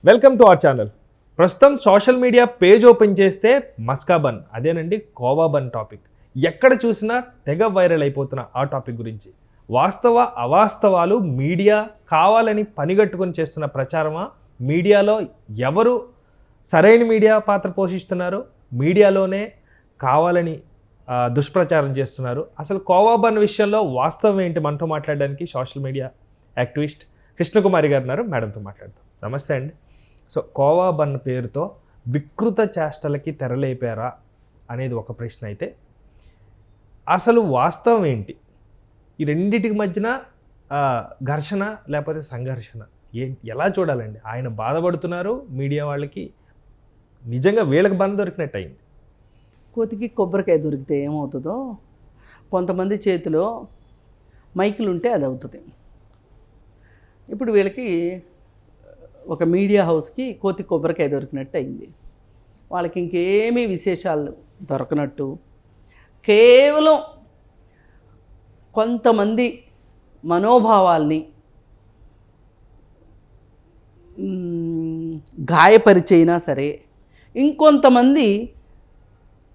Welcome to our channel. ప్రస్తుతం social media page open చేస్తే మస్కా bun, అదేనండి కోవా బన్ టాపిక్ ఎక్కడ చూసినా తెగ వైరల్ అయిపోతున్న ఆ టాపిక్ గురించి. వాస్తవ అవాస్తవాలు మీడియా కావాలని పనిగట్టుకొని చేస్తున్న ప్రచారమా, మీడియాలో ఎవరు సరైన మీడియా పాత్ర పోషిస్తున్నారు, మీడియాలోనే కావాలని దుష్ప్రచారం చేస్తున్నారు, అసలు కోవా బన్ విషయంలో వాస్తవం ఏంటి, మనతో మాట్లాడడానికి సోషల్ మీడియా యాక్టివిస్ట్ కృష్ణకుమారి గారు ఉన్నారు. మేడంతో మాట్లాడతాం. నమస్తే అండి. సో కోవా బన్ పేరుతో వికృత చేష్టలకి తెరలేపారా అనేది ఒక ప్రశ్న అయితే, అసలు వాస్తవం ఏంటి? ఈ రెండింటికి మధ్యన ఘర్షణ లేకపోతే సంఘర్షణ ఎలా చూడాలండి? ఆయన బాధపడుతున్నారు, మీడియా వాళ్ళకి నిజంగా వీళ్ళకి బన్ దొరికినట్టు అయింది. కోతికి కొబ్బరికాయ దొరికితే ఏమవుతుందో, కొంతమంది చేతిలో మైకులు ఉంటే అది అవుతుంది. ఇప్పుడు వీళ్ళకి ఒక మీడియా హౌస్కి కోతి కొబ్బరికాయ దొరికినట్టు అయింది. వాళ్ళకి ఇంకేమీ విశేషాలు దొరకనట్టు, కేవలం కొంతమంది మనోభావాల్ని గాయపరిచైనా సరే ఇంకొంతమంది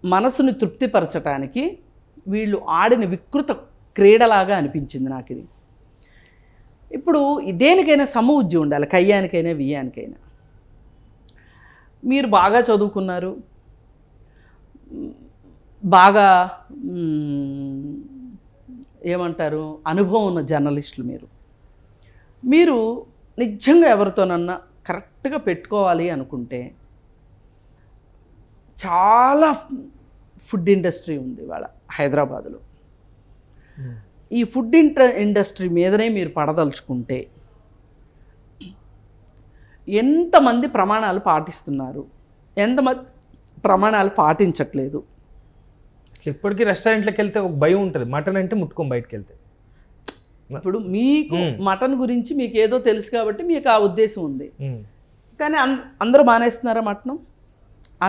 మనసుని తృప్తిపరచడానికి వీళ్ళు ఆడిన వికృత క్రీడలాగా అనిపించింది నాకు ఇది. ఇప్పుడు దేనికైనా సమవుజ్జి ఉండాలి, కయ్యానికైనా వియ్యానికైనా. మీరు బాగా చదువుకున్నారు, బాగా ఏమంటారు అనుభవం ఉన్న జర్నలిస్టులు మీరు నిజంగా ఎవరితోనన్నా కరెక్ట్గా పెట్టుకోవాలి అనుకుంటే, చాలా ఫుడ్ ఇండస్ట్రీ ఉంది వాళ్ళ హైదరాబాదులో. ఈ ఫుడ్ ఇండస్ట్రీ మీదనే మీరు పడదలుచుకుంటే ఎంతమంది ప్రమాణాలు పాటిస్తున్నారు, ఎంతమంది ప్రమాణాలు పాటించట్లేదు. ఇప్పటికీ రెస్టారెంట్లకు వెళ్తే ఒక భయం ఉంటుంది, మటన్ అంటే ముట్టుకొని బయటకు వెళ్తే. ఇప్పుడు మీకు మటన్ గురించి మీకు ఏదో తెలుసు కాబట్టి మీకు ఆ ఉద్దేశం ఉంది. కానీ అందరూ మానేస్తున్నారా మటన్?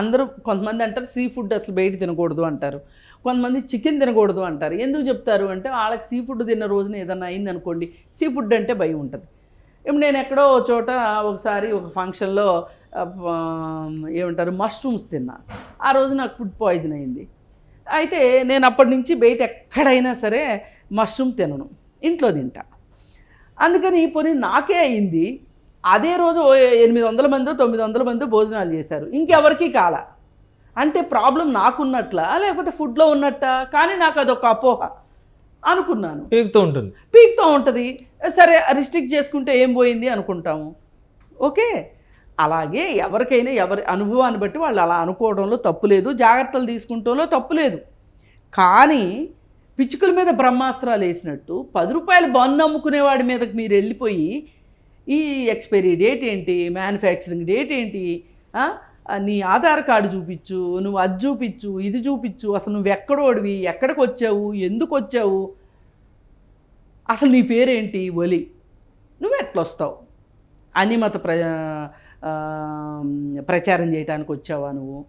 అందరూ, కొంతమంది అంటారు సీ ఫుడ్ అసలు బయట తినకూడదు అంటారు, కొంతమంది చికెన్ తినకూడదు అంటారు. ఎందుకు చెప్తారు అంటే, వాళ్ళకి సీ ఫుడ్ తిన్న రోజున ఏదన్నా అయింది అనుకోండి, సీ ఫుడ్ అంటే భయం ఉంటుంది. ఇప్పుడు నేను ఎక్కడో చోట ఒకసారి ఒక ఫంక్షన్లో ఏమంటారు మష్రూమ్స్ తిన్నా. ఆ రోజు నాకు ఫుడ్ పాయిజన్ అయింది. అయితే నేను అప్పటి నుంచి బయట ఎక్కడైనా సరే మష్రూమ్ తినను, ఇంట్లో తింటా. అందుకని పోనీ నాకే అయింది. అదే రోజు 800 మందో 900 మందో భోజనాలు చేశారు, ఇంకెవరికి కాల. అంటే ప్రాబ్లం నాకున్నట్లా లేకపోతే ఫుడ్లో ఉన్నట్ట? కానీ నాకు అదొక అపోహ అనుకున్నాను. పీక్తో ఉంటుంది. సరే రిస్ట్రిక్ట్ చేసుకుంటే ఏం పోయింది అనుకుంటాము, ఓకే. అలాగే ఎవరికైనా ఎవరి అనుభవాన్ని బట్టి వాళ్ళు అలా అనుకోవడంలో తప్పు లేదు, జాగ్రత్తలు తీసుకుంటంలో తప్పు లేదు. కానీ పిచ్చుకల మీద బ్రహ్మాస్త్రాలు వేసినట్టు 10 రూపాయలు బన్ను అమ్ముకునేవాడి మీదకి మీరు వెళ్ళిపోయి ఈ ఎక్స్పైరీ డేట్ ఏంటి, మ్యానుఫ్యాక్చరింగ్ డేట్ ఏంటి, నీ ఆధార్ కార్డు చూపించు, నువ్వు అది చూపించు, ఇది చూపించు, అసలు నువ్వు ఎక్కడోడివి, ఎక్కడికి వచ్చావు, ఎందుకు వచ్చావు, అసలు నీ పేరేంటి, ఒలి, నువ్వు ఎట్లొస్తావు, అన్యమత ప్రచారం చేయడానికి వచ్చావా నువ్వు,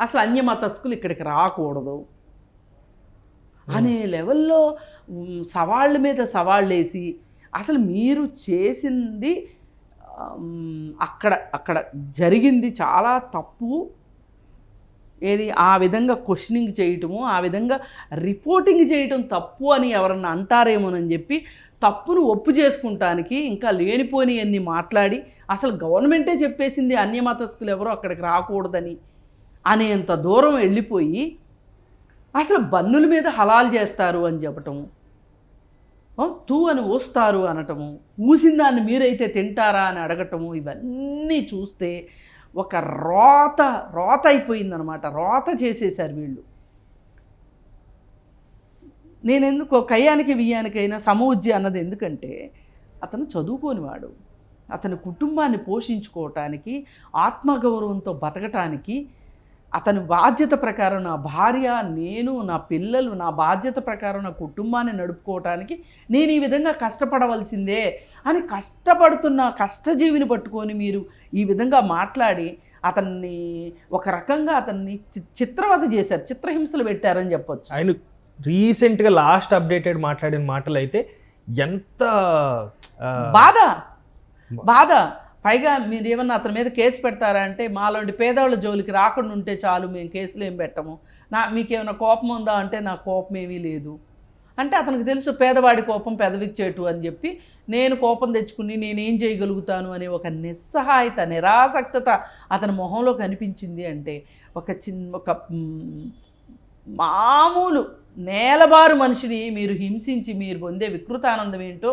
అసలు అన్యమతస్కులు ఇక్కడికి రాకూడదు అనే లెవెల్లో సవాళ్ళ మీద సవాళ్ళు వేసి, అసలు మీరు చేసింది అక్కడ జరిగింది చాలా తప్పు, ఏది ఆ విధంగా క్వశ్చనింగ్ చేయటము, ఆ విధంగా రిపోర్టింగ్ చేయటం తప్పు అని ఎవరన్నా అంటారేమోనని చెప్పి తప్పును ఒప్పు చేసుకుంటానికి ఇంకా లేనిపోని అన్ని మాట్లాడి, అసలు గవర్నమెంటే చెప్పేసింది అన్యమతస్కులు ఎవరో అక్కడికి రాకూడదని అనేంత దూరం వెళ్ళిపోయి అసలు బన్నుల మీద హలాల్ చేస్తారు అని చెప్పటము, తూ అని ఊస్తారు అనటము, ఊసిన దాన్ని మీరైతే తింటారా అని అడగటము, ఇవన్నీ చూస్తే ఒక రోత అయిపోయిందనమాట. రోత చేసేశారు వీళ్ళు. నేనెందుకు కయ్యానికి వియ్యానికైనా సమవుజ్జి అన్నది ఎందుకంటే, అతను చదువుకోనివాడు, అతని కుటుంబాన్ని పోషించుకోవటానికి, ఆత్మగౌరవంతో బతకటానికి, అతని బాధ్యత ప్రకారం నా భార్య, నేను, నా పిల్లలు, నా బాధ్యత ప్రకారం నా కుటుంబాన్ని నడుపుకోవటానికి నేను ఈ విధంగా కష్టపడవలసిందే అని కష్టపడుతున్న కష్టజీవిని పట్టుకొని మీరు ఈ విధంగా మాట్లాడి అతన్ని ఒక రకంగా అతన్ని చిత్రవద చేశారు, చిత్రహింసలు పెట్టారని చెప్పొచ్చు. ఆయన రీసెంట్గా లాస్ట్ అప్డేటెడ్ మాట్లాడిన మాటలు అయితే ఎంత బాధ పైగా మీరు ఏమన్నా అతని మీద కేసు పెడతారా అంటే మాలాంటి పేదవాళ్ళ జోలికి రాకుండా ఉంటే చాలు, మేము కేసులు ఏం పెట్టము, మీకేమైనా కోపం ఉందా అంటే నాకు కోపం ఏమీ లేదు అంటే అతనికి తెలుసు పేదవాడి కోపం పెదవికి చేటు అని చెప్పి నేను కోపం తెచ్చుకుని నేనేం చేయగలుగుతాను అనే ఒక నిస్సహాయత, నిరాసక్తత అతని మొహంలో కనిపించింది అంటే ఒక మామూలు నేలబారు మనిషిని మీరు హింసించి మీరు పొందే వికృతానందం ఏంటో,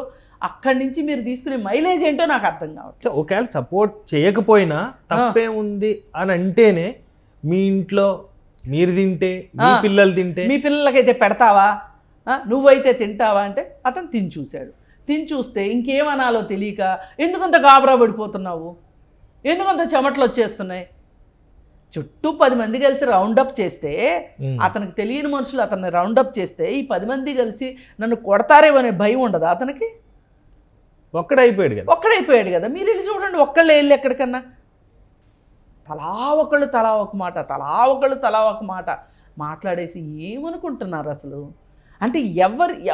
అక్కడి నుంచి మీరు తీసుకునే మైలేజ్ ఏంటో నాకు అర్థం కావట్లేదు. ఒకవేళ సపోర్ట్ చేయకపోయినా తప్పే ఉంది అని అంటేనే మీ ఇంట్లో మీరు తింటే మీ పిల్లలు తింటే మీ పిల్లలకైతే పెడతావా, నువ్వైతే తింటావా అంటే అతను తిని చూశాడు. తిని చూస్తే ఇంకేమనాలో తెలియక ఎందుకంత గాబరా పడిపోతున్నావు, ఎందుకంత చెమటలు వచ్చేస్తున్నాయి, చుట్టూ 10 మంది కలిసి రౌండప్ చేస్తే అతనికి తెలియని మనుషులు అతన్ని రౌండప్ చేస్తే ఈ 10 మంది కలిసి నన్ను కొడతారేమో అనే భయం ఉండదు అతనికి. ఒక్కడైపోయాడు కదా. మీరు వెళ్ళి చూడండి, ఒక్కళ్ళే వెళ్ళి ఎక్కడికన్నా తలా ఒక మాట మాట్లాడేసి ఏమనుకుంటున్నారు అసలు? అంటే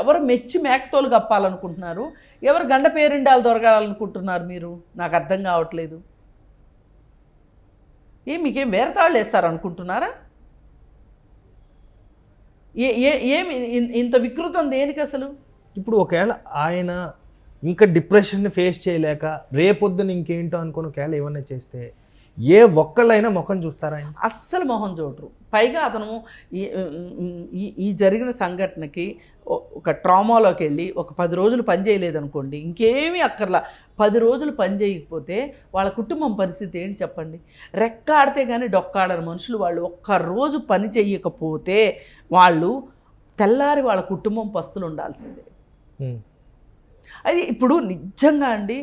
ఎవరు మెచ్చి మేకతోలు కప్పాలనుకుంటున్నారు, ఎవరు గండ పేరిండాలు దొరకాలనుకుంటున్నారు మీరు? నాకు అర్థం కావట్లేదు. మీకేం వేరే తాళ్ళు వేస్తారనుకుంటున్నారా? ఏమి ఇంత వికృతం దేనికి అసలు? ఇప్పుడు ఒకవేళ ఆయన ఇంకా డిప్రెషన్ని ఫేస్ చేయలేక రేపొద్దున ఇంకేంటో అనుకుని ఒకవేళ ఏమన్నా చేస్తే ఏ ఒక్కళ్ళైనా ముఖం చూస్తారా? అస్సలు మొహం చూడరు. పైగా అతను ఈ జరిగిన సంఘటనకి ఒక ట్రామాలోకి వెళ్ళి ఒక 10 రోజులు పని చేయలేదనుకోండి, ఇంకేమీ అక్కర్లా. 10 రోజులు పని చేయకపోతే వాళ్ళ కుటుంబం పరిస్థితి ఏంటి చెప్పండి? రెక్కాడితే కానీ డొక్కాడని మనుషులు వాళ్ళు. ఒక్కరోజు పని చెయ్యకపోతే వాళ్ళు తెల్లారి వాళ్ళ కుటుంబం పస్తులు ఉండాల్సిందే. అది ఇప్పుడు నిజంగా అండి,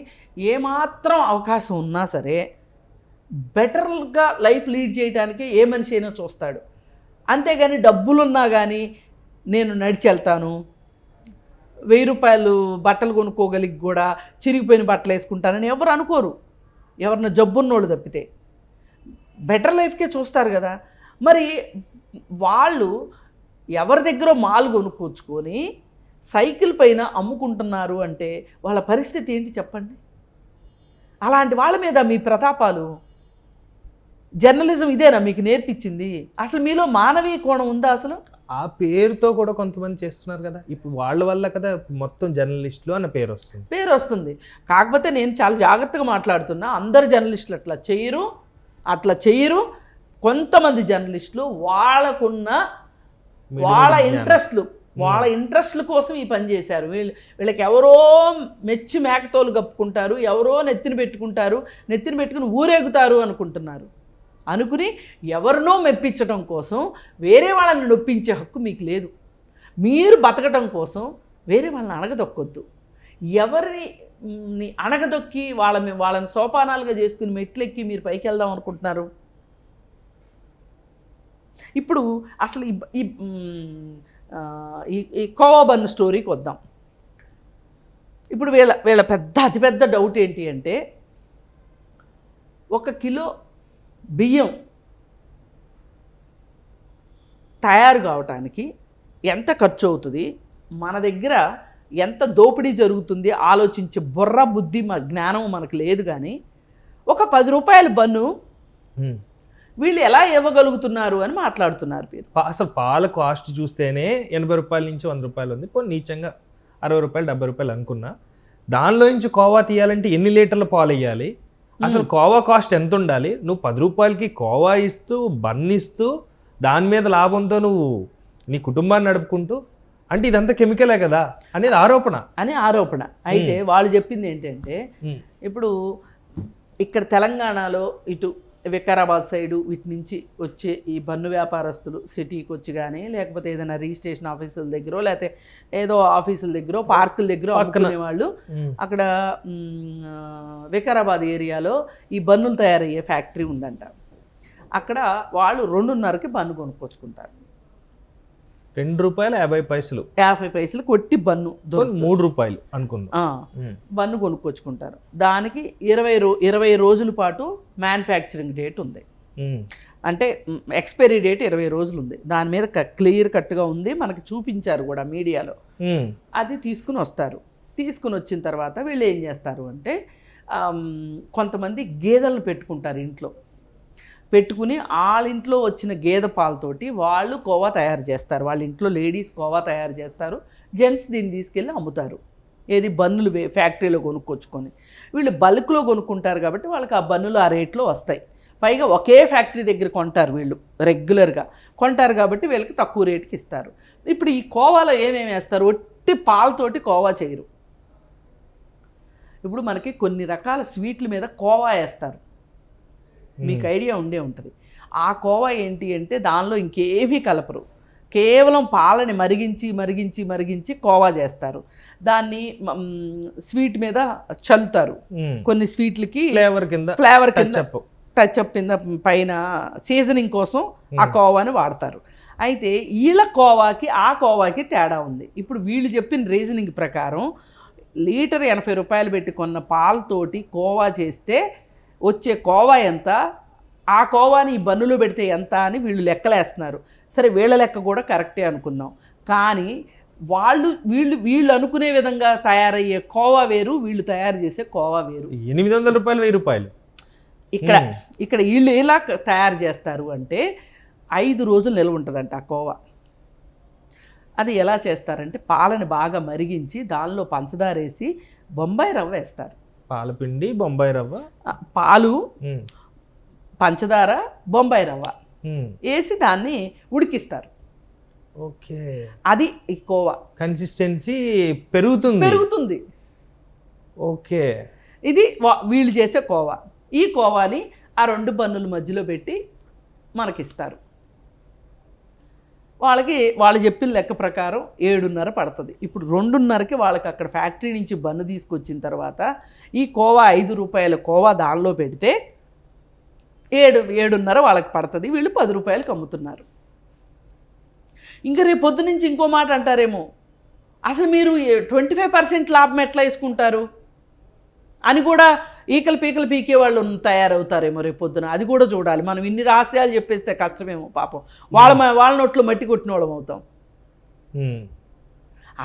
ఏమాత్రం అవకాశం ఉన్నా సరే బెటర్గా లైఫ్ లీడ్ చేయడానికి ఏ మనిషి అయినా చూస్తాడు. అంతేగాని డబ్బులున్నా కానీ నేను నడిచి వెళ్తాను, 1000 రూపాయలు బట్టలు కొనుక్కోగలిగి కూడా చిరిగిపోయిన బట్టలు వేసుకుంటానని ఎవరు అనుకోరు, ఎవరిన జబ్బున్నోళ్ళు తప్పితే. బెటర్ లైఫ్కే చూస్తారు కదా. మరి వాళ్ళు ఎవరి దగ్గర మాల్ కొనుక్కొచ్చుకొని సైకిల్ పైన అమ్ముకుంటున్నారు అంటే వాళ్ళ పరిస్థితి ఏంటి చెప్పండి? అలాంటి వాళ్ళ మీద మీ ప్రతాపాలు. జర్నలిజం ఇదేనా మీకు నేర్పించింది? అసలు మీలో మానవీయ కోణం ఉందా అసలు? ఆ పేరుతో కూడా కొంతమంది చేస్తున్నారు కదా, ఇప్పుడు వాళ్ళ వల్ల కదా మొత్తం జర్నలిస్టులు అన్న పేరు వస్తుంది. కాకపోతే నేను చాలా జాగ్రత్తగా మాట్లాడుతున్నా. అందరు జర్నలిస్టులు అట్లా చేయరు. కొంతమంది జర్నలిస్టులు వాళ్ళకున్న వాళ్ళ ఇంట్రెస్ట్ల కోసం ఈ పని చేశారు. వీళ్ళకి ఎవరో మెచ్చి మేకతోలు కప్పుకుంటారు, ఎవరో నెత్తిన పెట్టుకుని ఊరేగుతారు అనుకుని ఎవరినో మెప్పించడం కోసం వేరే వాళ్ళని నొప్పించే హక్కు మీకు లేదు. మీరు బతకడం కోసం వేరే వాళ్ళని అణగదొక్కొద్దు. ఎవరిని అణగదొక్కి వాళ్ళని సోపానాలుగా చేసుకుని మెట్లెక్కి మీరు పైకి వెళ్దాం అనుకుంటున్నారు? ఇప్పుడు అసలు ఈ కోవా బన్ స్టోరీకి వద్దాం. ఇప్పుడు వీళ్ళ అతిపెద్ద డౌట్ ఏంటి అంటే, 1 కిలో బియ్యం తయారు కావటానికి ఎంత ఖర్చు అవుతుంది, మన దగ్గర ఎంత దోపిడీ జరుగుతుంది ఆలోచించే బుర్ర బుద్ధి జ్ఞానం మనకు లేదు. కానీ ఒక 10 రూపాయల బన్ను వీళ్ళు ఎలా ఇవ్వగలుగుతున్నారు అని మాట్లాడుతున్నారు మీరు. అసలు పాల కాస్ట్ చూస్తేనే 80 రూపాయల నుంచి 100 రూపాయలు ఉంది. పోనీ నీచంగా 60 రూపాయలు 70 రూపాయలు అనుకున్నా, దానిలో నుంచి కోవా తీయాలంటే ఎన్ని లీటర్ల పాలు వేయాలి, అసలు కోవా కాస్ట్ ఎంత ఉండాలి? నువ్వు 10 రూపాయలకి కోవా ఇస్తూ బన్ ఇస్తూ దాని మీద లాభంతో నువ్వు నీ కుటుంబాన్ని నడుపుకుంటూ, అంటే ఇదంతా కెమికలే కదా అనేది ఆరోపణ. అయితే వాళ్ళు చెప్పింది ఏంటంటే, ఇప్పుడు ఇక్కడ తెలంగాణలో ఇటు వికారాబాద్ సైడు వీటి నుంచి వచ్చే ఈ బన్ను వ్యాపారస్తులు సిటీకి వచ్చి కానీ, లేకపోతే ఏదైనా రిజిస్ట్రేషన్ ఆఫీసుల దగ్గర, లేకపోతే ఏదో ఆఫీసుల దగ్గర పార్కుల దగ్గర అమ్ముకునే వాళ్ళు, అక్కడ వికారాబాద్ ఏరియాలో ఈ బన్నులు తయారయ్యే ఫ్యాక్టరీ ఉందంట. అక్కడ వాళ్ళు 2.5కి బన్ను కొనుక్కొచ్చుకుంటారు. ₹2.50 కొట్టి బన్ను, 3 రూపాయలు అనుకుందాం, బన్ను కొనుక్కొచ్చుకుంటారు. దానికి 20 రోజుల పాటు మ్యానుఫ్యాక్చరింగ్ డేట్ ఉంది. అంటే ఎక్స్పైరీ డేట్ 20 రోజులు ఉంది. దాని మీద క్లియర్ కట్గా ఉంది, మనకి చూపించారు కూడా మీడియాలో. అది తీసుకుని వస్తారు. తీసుకుని వచ్చిన తర్వాత వీళ్ళు ఏం చేస్తారు అంటే, కొంతమంది గేదెలను పెట్టుకుంటారు ఇంట్లో, పెట్టుకుని వాళ్ళ ఇంట్లో వచ్చిన గేదె పాలతోటి వాళ్ళు కోవా తయారు చేస్తారు. వాళ్ళ ఇంట్లో లేడీస్ కోవా తయారు చేస్తారు, జెంట్స్ దీన్ని తీసుకెళ్ళి అమ్ముతారు. ఏది బన్నులు ఫ్యాక్టరీలో కొనుక్కొచ్చుకొని, వీళ్ళు బల్క్లో కొనుక్కుంటారు కాబట్టి వాళ్ళకి ఆ బన్నులు ఆ రేట్లో వస్తాయి. పైగా ఒకే ఫ్యాక్టరీ దగ్గర కొంటారు వీళ్ళు, రెగ్యులర్గా కొంటారు కాబట్టి వీళ్ళకి తక్కువ రేటుకి ఇస్తారు. ఇప్పుడు ఈ కోవాలో ఏమేమి వేస్తారు? ఒట్టి పాలతోటి కోవా చేయరు. ఇప్పుడు మనకి కొన్ని రకాల స్వీట్ల మీద కోవా వేస్తారు, మీకు ఐడియా ఉండే ఉంటుంది. ఆ కోవా ఏంటి అంటే దానిలో ఇంకేమీ కలపరు, కేవలం పాలని మరిగించి మరిగించి మరిగించి కోవా చేస్తారు. దాన్ని స్వీట్ మీద చల్లుతారు. కొన్ని స్వీట్లకి ఫ్లేవర్ కింద టచ్అప్ కింద పైన సీజనింగ్ కోసం ఆ కోవాని వాడతారు. అయితే వీళ్ళ కోవాకి ఆ కోవాకి తేడా ఉంది. ఇప్పుడు వీళ్ళు చెప్పిన రీజనింగ్ ప్రకారం లీటర్ 80 రూపాయలు పెట్టి కొన్న పాలతోటి కోవా చేస్తే వచ్చే కోవా ఎంత, ఆ కోవాని ఈ బన్నులో పెడితే ఎంత అని వీళ్ళు లెక్కలేస్తున్నారు. సరే, వీళ్ళ లెక్క కూడా కరెక్టే అనుకుందాం. కానీ వీళ్ళు అనుకునే విధంగా తయారయ్యే కోవా వేరు, వీళ్ళు తయారు చేసే కోవా వేరు. 800 రూపాయలు 1000 రూపాయలు. ఇక్కడ వీళ్ళు ఎలా తయారు చేస్తారు అంటే 5 రోజులు నిల్వ ఉంటుందంట ఆ కోవా. అది ఎలా చేస్తారంటే పాలని బాగా మరిగించి దానిలో పంచదార వేసి బొంబాయి రవ్వ వేస్తారు. పాలపిండి, బొంబాయి రవ్వ, పాలు, పంచదార, బొంబాయి రవ్వ వేసి దాన్ని ఉడికిస్తారు. ఓకే, అది ఈ కోవా కన్సిస్టెన్సీ పెరుగుతుంది. ఓకే, ఇది వీళ్ళు చేసే కోవా. ఈ కోవాని ఆ 2 బన్నుల మధ్యలో పెట్టి మనకిస్తారు. వాళ్ళు చెప్పిన లెక్క ప్రకారం 7:30 పడుతుంది. ఇప్పుడు 2:30కి వాళ్ళకి అక్కడ ఫ్యాక్టరీ నుంచి బన్ను తీసుకొచ్చిన తర్వాత ఈ కోవా 5 రూపాయల కోవా దానిలో పెడితే 7:30 వాళ్ళకి పడుతుంది. వీళ్ళు 10 రూపాయలకి అమ్ముతున్నారు. ఇంకా రేపు పొద్దు నుంచి ఇంకో మాట అంటారేమో, అసలు మీరు 25% లాభం ఎట్లా వేసుకుంటారు అని కూడా ఈకలు పీకే వాళ్ళు తయారవుతారేమో రేపు పొద్దున. అది కూడా చూడాలి. మనం ఇన్ని రహస్యాలు చెప్పేస్తే కష్టమేమో, పాపం వాళ్ళ నోట్లో మట్టి కొట్టిన వాళ్ళం అవుతాం.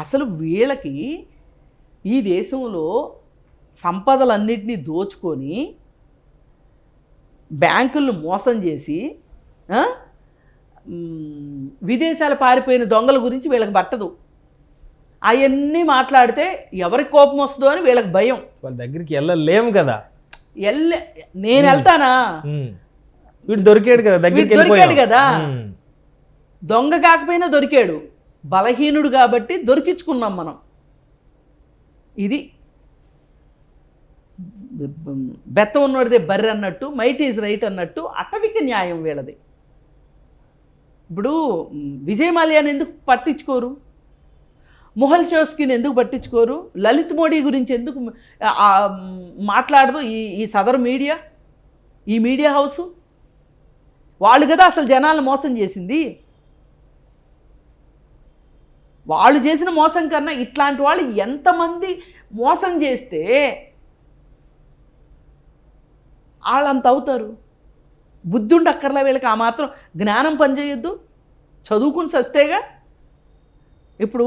అసలు వీళ్ళకి ఈ దేశంలో సంపదలన్నిటినీ దోచుకొని బ్యాంకులను మోసం చేసి విదేశాలు పారిపోయిన దొంగల గురించి వీళ్ళకి పట్టదు. అవన్నీ మాట్లాడితే ఎవరికి కోపం వస్తుందో అని వీళ్ళకి భయం. వాళ్ళ దగ్గరికి వెళ్ళలేము కదా. నేను వెళ్తానా, వీడు దొరికాడు కదా, దొంగ కాకపోయినా దొరికాడు, బలహీనుడు కాబట్టి దొరికించుకున్నాం మనం. ఇది బెత్త ఉన్నోడిదే బర్రె అన్నట్టు, మైట్ ఈజ్ రైట్ అన్నట్టు అటవిక న్యాయం వీళ్ళది. ఇప్పుడు విజయ్ మాల్యాని ఎందుకు పట్టించుకోరు, మొహల్ చోస్కిని ఎందుకు పట్టించుకోరు, లలిత్ మోడీ గురించి ఎందుకు మాట్లాడదు ఈ సదరు మీడియా, ఈ మీడియా హౌసు? వాళ్ళు కదా అసలు జనాలను మోసం చేసింది. వాళ్ళు చేసిన మోసం కన్నా ఇట్లాంటి వాళ్ళు ఎంతమంది మోసం చేస్తే వాళ్ళంత అవుతారు. బుద్ధి ఉండక్కర్లా వీళ్ళకి, ఆ మాత్రం జ్ఞానం పనిచేయొద్దు, చదువుకుని సస్తేగా. ఇప్పుడు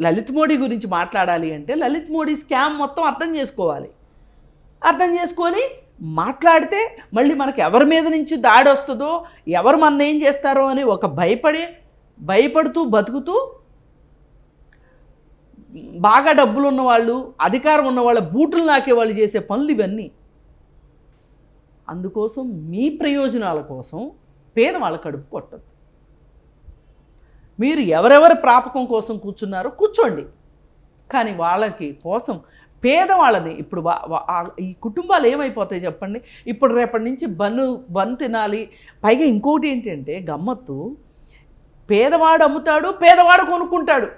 లలిత్ మోడీ గురించి మాట్లాడాలి అంటే లలిత్ మోడీ స్కామ్ మొత్తం అర్థం చేసుకోవాలి. అర్థం చేసుకొని మాట్లాడితే మళ్ళీ మనకు ఎవరి మీద నుంచి దాడి వస్తుందో, ఎవరు మన ఏం చేస్తారో అని ఒక భయపడుతూ బతుకుతూ బాగా డబ్బులు ఉన్నవాళ్ళు, అధికారం ఉన్నవాళ్ళ బూటులు నాకే వాళ్ళు చేసే పనులు ఇవన్నీ. అందుకోసం మీ ప్రయోజనాల కోసం పేదవాళ్ళ కడుపు కొట్టద్దు. మీరు ఎవరెవరి ప్రాపకం కోసం కూర్చున్నారో కూర్చోండి, కానీ వాళ్ళకి కోసం పేదవాళ్ళని. ఇప్పుడు ఈ కుటుంబాలు ఏమైపోతాయి చెప్పండి. ఇప్పుడు రేపటి నుంచి బన్ను తినాలి. పైగా ఇంకోటి ఏంటంటే గమ్మత్తు, పేదవాడు అమ్ముతాడు, పేదవాడు కొనుక్కుంటాడు.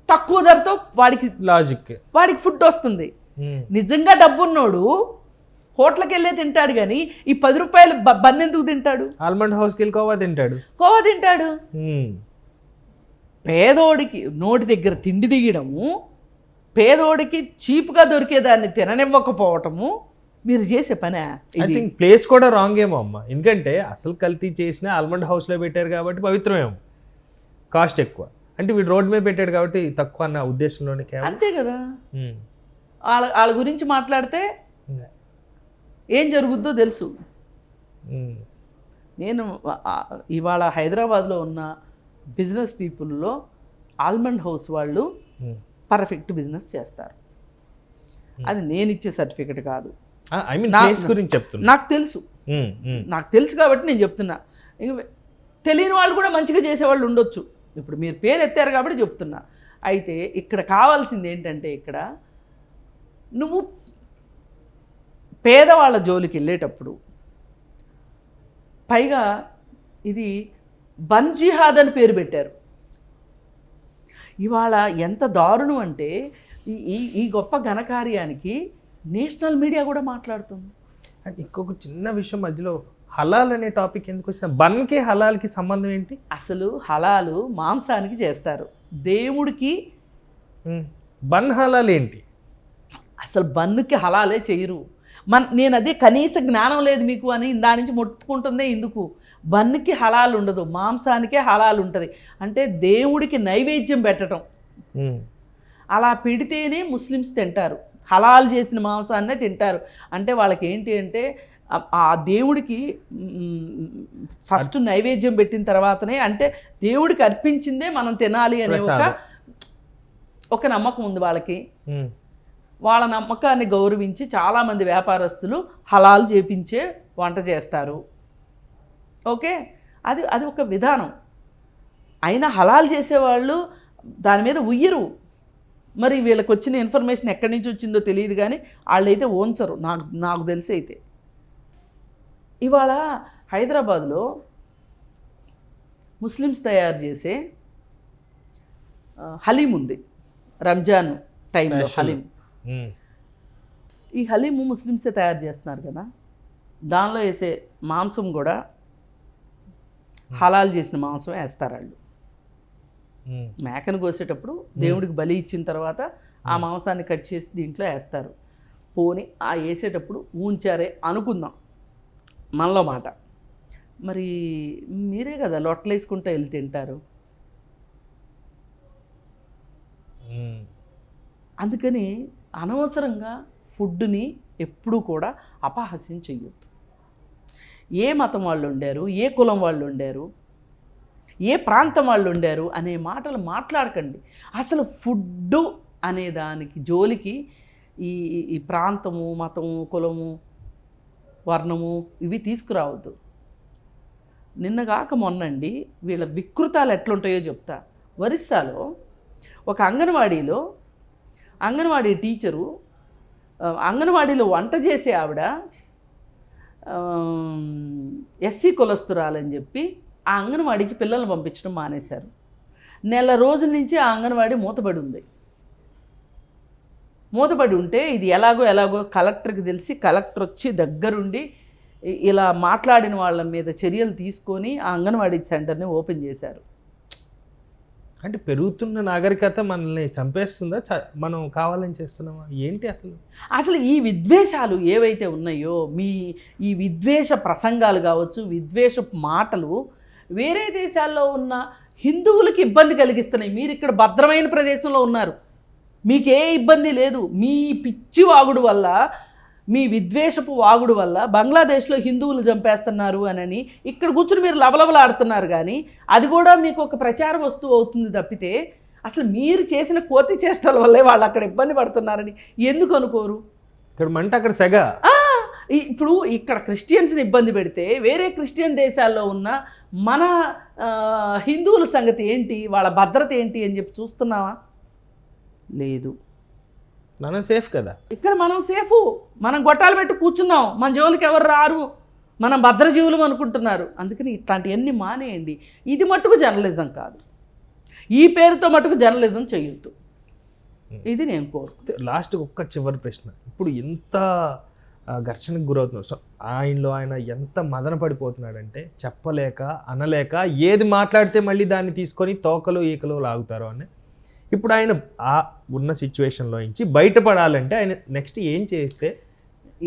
తక్కువ ధరతో వాడికి వాడికి ఫుడ్ వస్తుంది. నిజంగా డబ్బున్నోడు హోటల్కి వెళ్ళే తింటాడు, కానీ ఈ 10 రూపాయలు బన్ ఎందుకు తింటాడు? ఆల్మండ్ హౌస్కి వెళ్ళి కోవా తింటాడు. పేదోడికి నోటి దగ్గర తిండి దిగడము, పేదోడికి చీప్గా దొరికేదాన్ని తిననివ్వకపోవటము మీరు చేసే పనే. ఐ థింక్ ప్లేస్ కూడా రాంగ్ ఏమో అమ్మ. ఎందుకంటే అసలు కల్తీ చేసిన ఆల్మండ్ హౌస్లో పెట్టారు కాబట్టి పవిత్రమేమో, కాస్ట్ ఎక్కువ. అంటే వీడు రోడ్ మీద పెట్టాడు కాబట్టి తక్కువ అన్న ఉద్దేశంలోనే. అంతే కదా. వాళ్ళ గురించి మాట్లాడితే ఏం జరుగుద్దో తెలుసు. నేను ఇవాళ హైదరాబాద్లో ఉన్న బిజినెస్ పీపుల్లో ఆల్మండ్ హౌస్ వాళ్ళు పర్ఫెక్ట్ బిజినెస్ చేస్తారు. అది నేను ఇచ్చే సర్టిఫికెట్ కాదు, ఐ మీన్ ప్లేస్ గురించి చెప్తున్నా. నాకు తెలుసు కాబట్టి నేను చెప్తున్నా. తెలియని వాళ్ళు కూడా మంచిగా చేసేవాళ్ళు ఉండొచ్చు. ఇప్పుడు మీరు పేరు ఎత్తారు కాబట్టి చెప్తున్నా. అయితే ఇక్కడ కావాల్సింది ఏంటంటే, ఇక్కడ నువ్వు పేదవాళ్ళ జోలికి వెళ్ళేటప్పుడు, పైగా ఇది బన్ జిహాద్ అని పేరు పెట్టారు. ఇవాళ ఎంత దారుణం అంటే ఈ గొప్ప ఘనకార్యానికి నేషనల్ మీడియా కూడా మాట్లాడుతుంది. అంటే ఇంకొక చిన్న విషయం మధ్యలో, హలాల్ అనే టాపిక్ ఎందుకు వచ్చిన? బన్కి హలాల్కి సంబంధం ఏంటి? అసలు హలాలు మాంసానికి చేస్తారు, దేవుడికి బన్ హలాల్ ఏంటి? అసలు బన్నుకి హలాలే చేయరు. నేను అదే కనీస జ్ఞానం లేదు మీకు అని దాని నుంచి మొట్టుకుంటుందే ఇందుకు. బన్నుకి హలాలు ఉండదు, మాంసానికే హలాలు ఉంటుంది. అంటే దేవుడికి నైవేద్యం పెట్టడం, అలా పెడితేనే ముస్లిమ్స్ తింటారు. హలాల్ చేసిన మాంసాన్నే తింటారు. అంటే వాళ్ళకి ఏంటి అంటే, ఆ దేవుడికి ఫస్ట్ నైవేద్యం పెట్టిన తర్వాతనే, అంటే దేవుడికి అర్పించిందే మనం తినాలి అనే ఒక నమ్మకం ఉంది వాళ్ళకి. వాళ్ళ నమ్మకాన్ని గౌరవించి చాలామంది వ్యాపారస్తులు హలాల్ చేపించే వంట చేస్తారు. ఓకే, అది ఒక విధానం. అయినా హలాల్ చేసేవాళ్ళు దాని మీద ఉయ్యరు. మరి వీళ్ళకి వచ్చిన ఇన్ఫర్మేషన్ ఎక్కడి నుంచి వచ్చిందో తెలియదు, కానీ వాళ్ళైతే ఓంచరు నాకు తెలిసి. అయితే ఇవాళ హైదరాబాద్లో ముస్లిమ్స్ తయారు చేసే హలీం ఉంది. రంజాన్ టైంలో హలీం, ఈ హలీము ముస్లిమ్సే తయారు చేస్తున్నారు కదా. దానిలో వేసే మాంసం కూడా హలాల్ చేసిన మాంసం వేస్తారు వాళ్ళు. మేకను కోసేటప్పుడు దేవుడికి బలి ఇచ్చిన తర్వాత ఆ మాంసాన్ని కట్ చేసి దీంట్లో వేస్తారు. పోని ఆ వేసేటప్పుడు ఊంచారే అనుకుందాం, మనలో మాట. మరి మీరే కదా లొట్టలు వేసుకుంటూ వెళ్ళి తింటారు. అందుకని అనవసరంగా ఫుడ్ని ఎప్పుడూ కూడా అపహాస్యం చెయ్యొద్దు. ఏ మతం వాళ్ళు ఉండారు, ఏ కులం వాళ్ళు ఉండారు, ఏ ప్రాంతం వాళ్ళు ఉండారు అనే మాటలు మాట్లాడకండి. అసలు ఫుడ్డు అనే దానికి జోలికి ఈ ప్రాంతము, మతము, కులము, వర్ణము ఇవి తీసుకురావద్దు. నిన్నగాక మొన్నండి వీళ్ళ వికృతాలు ఎట్లుంటాయో చెప్తా. ఒరిస్సాలో ఒక అంగన్వాడీ టీచరు, అంగన్వాడీలో వంట చేసే ఆవిడ ఎస్సీ కులస్తురాలని చెప్పి ఆ అంగన్వాడీకి పిల్లల్ని పంపించడం మానేశారు. నెల రోజుల నుంచి ఆ అంగన్వాడీ మూతపడి ఉంది. మూతపడి ఉంటే ఇది ఎలాగో కలెక్టర్కి తెలిసి, కలెక్టర్ వచ్చి దగ్గరుండి ఇలా మాట్లాడిన వాళ్ళ మీద చర్యలు తీసుకొని ఆ అంగన్వాడీ సెంటర్ని ఓపెన్ చేశారు. అంటే పెరుగుతున్న నాగరికత మనల్ని చంపేస్తుందా, మనం కావాలని చేస్తున్నామా ఏంటి? అసలు ఈ విద్వేషాలు ఏవైతే ఉన్నాయో, ఈ విద్వేష ప్రసంగాలు కావచ్చు, విద్వేష మాటలు వేరే దేశాల్లో ఉన్న హిందువులకి ఇబ్బంది కలిగిస్తున్నాయి. మీరు ఇక్కడ భద్రమైన ప్రదేశంలో ఉన్నారు, మీకే ఇబ్బంది లేదు. మీ పిచ్చి వాగుడు వల్ల, మీ విద్వేషపు వాగుడు వల్ల బంగ్లాదేశ్లో హిందువులు చంపేస్తున్నారు అని ఇక్కడ కూర్చుని మీరు లబలబలాడుతున్నారు. కానీ అది కూడా మీకు ఒక ప్రచార వస్తువు అవుతుంది తప్పితే, అసలు మీరు చేసిన కోతి చేష్టల వల్లే వాళ్ళు అక్కడ ఇబ్బంది పడుతున్నారని ఎందుకు అనుకోరు? ఇక్కడ మంట అక్కడ సెగ. ఇప్పుడు ఇక్కడ క్రిస్టియన్స్ని ఇబ్బంది పెడితే వేరే క్రిస్టియన్ దేశాల్లో ఉన్న మన హిందువుల సంగతి ఏంటి, వాళ్ళ భద్రత ఏంటి అని చెప్పి చూస్తున్నావా? లేదు. మనం సేఫ్ కదా, ఇక్కడ మనం సేఫు. మనం గొట్టాలు పెట్టి కూర్చున్నాం, మన జోలికి ఎవరు రారు, మనం భద్రజీవులు అనుకుంటున్నారు. అందుకని ఇట్లాంటివన్నీ మానేయండి. ఇది మట్టుకు జర్నలిజం కాదు. ఈ పేరుతో మట్టుకు జర్నలిజం చేయొద్దు. ఇది నేను కోరుకుంటాను. లాస్ట్ ఒక్క చివరి ప్రశ్న. ఇప్పుడు ఎంత ఘర్షణకు గురవుతున్నారు, సో ఆయన ఎంత మదన పడిపోతున్నాడంటే చెప్పలేక అనలేక ఏది మాట్లాడితే మళ్ళీ దాన్ని తీసుకొని తోకలు ఈకలు లాగుతారు అని. ఇప్పుడు ఆయన ఆ ఉన్న సిచ్యువేషన్లో నుంచి బయటపడాలంటే ఆయన నెక్స్ట్ ఏం చేస్తే?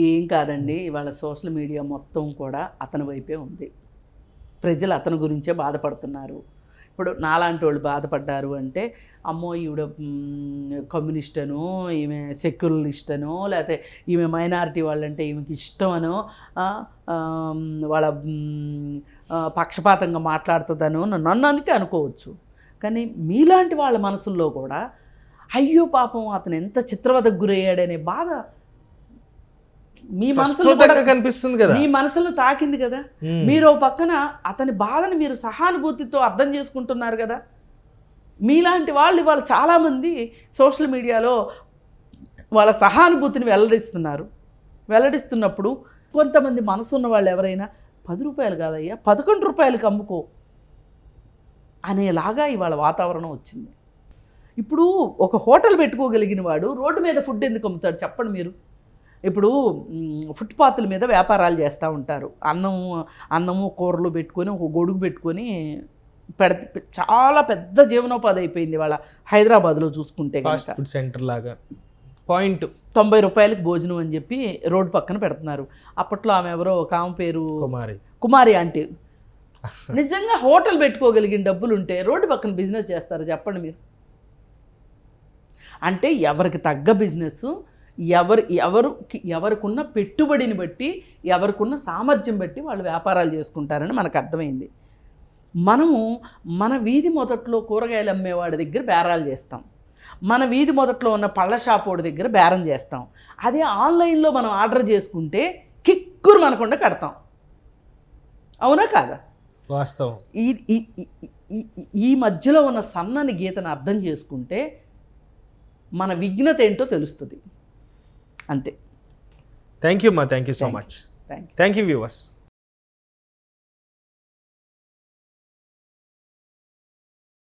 ఏం కాదండి, ఇవాళ సోషల్ మీడియా మొత్తం కూడా అతని వైపే ఉంది. ప్రజలు అతని గురించే బాధపడుతున్నారు. ఇప్పుడు నాలాంటి వాళ్ళు బాధపడ్డారు అంటే అమ్మో ఈవిడ కమ్యూనిస్ట్ అనో, ఈమె సెక్యులరిస్ట్ అనో, లేకపోతే ఈమె మైనారిటీ వాళ్ళంటే ఈమెకి ఇష్టమనో, వాళ్ళ పక్షపాతంగా మాట్లాడుతుందనో నన్ను అంటే అనుకోవచ్చు. కానీ మీలాంటి వాళ్ళ మనసుల్లో కూడా అయ్యో పాపం అతను ఎంత చిత్రవదకు గురయ్యాడనే బాధ మీ మనసులో కనిపిస్తుంది కదా, మీ మనసులో తాకింది కదా. మీరు పక్కన అతని బాధని మీరు సహానుభూతితో అర్థం చేసుకుంటున్నారు కదా. మీలాంటి వాళ్ళు ఇవాళ చాలామంది సోషల్ మీడియాలో వాళ్ళ సహానుభూతిని వెల్లడిస్తున్నప్పుడు కొంతమంది మనసు ఉన్న వాళ్ళు ఎవరైనా 10 రూపాయలు కాదయ్యా 11 రూపాయలకి అమ్ముకో అనేలాగా ఇవాళ వాతావరణం వచ్చింది. ఇప్పుడు ఒక హోటల్ పెట్టుకోగలిగిన వాడు రోడ్డు మీద ఫుడ్ ఎందుకు అమ్ముతాడు చెప్పండి మీరు. ఇప్పుడు ఫుట్పాత్ల మీద వ్యాపారాలు చేస్తూ ఉంటారు. అన్నము కూరలు పెట్టుకొని ఒక గొడుగు పెట్టుకొని చాలా పెద్ద జీవనోపాధి అయిపోయింది వాళ్ళ హైదరాబాద్లో చూసుకుంటే. ఫుడ్ సెంటర్ లాగా పాయింట్ 90 రూపాయలకి భోజనం అని చెప్పి రోడ్డు పక్కన పెడుతున్నారు. అప్పట్లో ఆమె ఎవరో ఒక ఆమె పేరు కుమారి ఆంటీ. నిజంగా హోటల్ పెట్టుకోగలిగిన డబ్బులు ఉంటే రోడ్డు పక్కన బిజినెస్ చేస్తారు చెప్పండి మీరు. అంటే ఎవరికి తగ్గ బిజినెస్, ఎవరికున్న పెట్టుబడిని బట్టి, ఎవరికున్న సామర్థ్యం బట్టి వాళ్ళు వ్యాపారాలు చేసుకుంటారని మనకు అర్థమైంది. మనము మన వీధి మొదట్లో కూరగాయలు అమ్మేవాడి దగ్గర బేరాలు చేస్తాం, మన వీధి మొదట్లో ఉన్న పళ్ళ షాప్ వాడి దగ్గర బేరం చేస్తాం. అదే ఆన్లైన్లో మనం ఆర్డర్ చేసుకుంటే కిక్కురు మనకుండా కడతాం. అవునా కాదా? వాస్తవం. ఈ మధ్యలో ఉన్న సన్నని గీతను అర్థం చేసుకుంటే మన విఘ్నత ఏంటో తెలుస్తుంది. అంతే. Thank you so much. Thank you thank you viewers.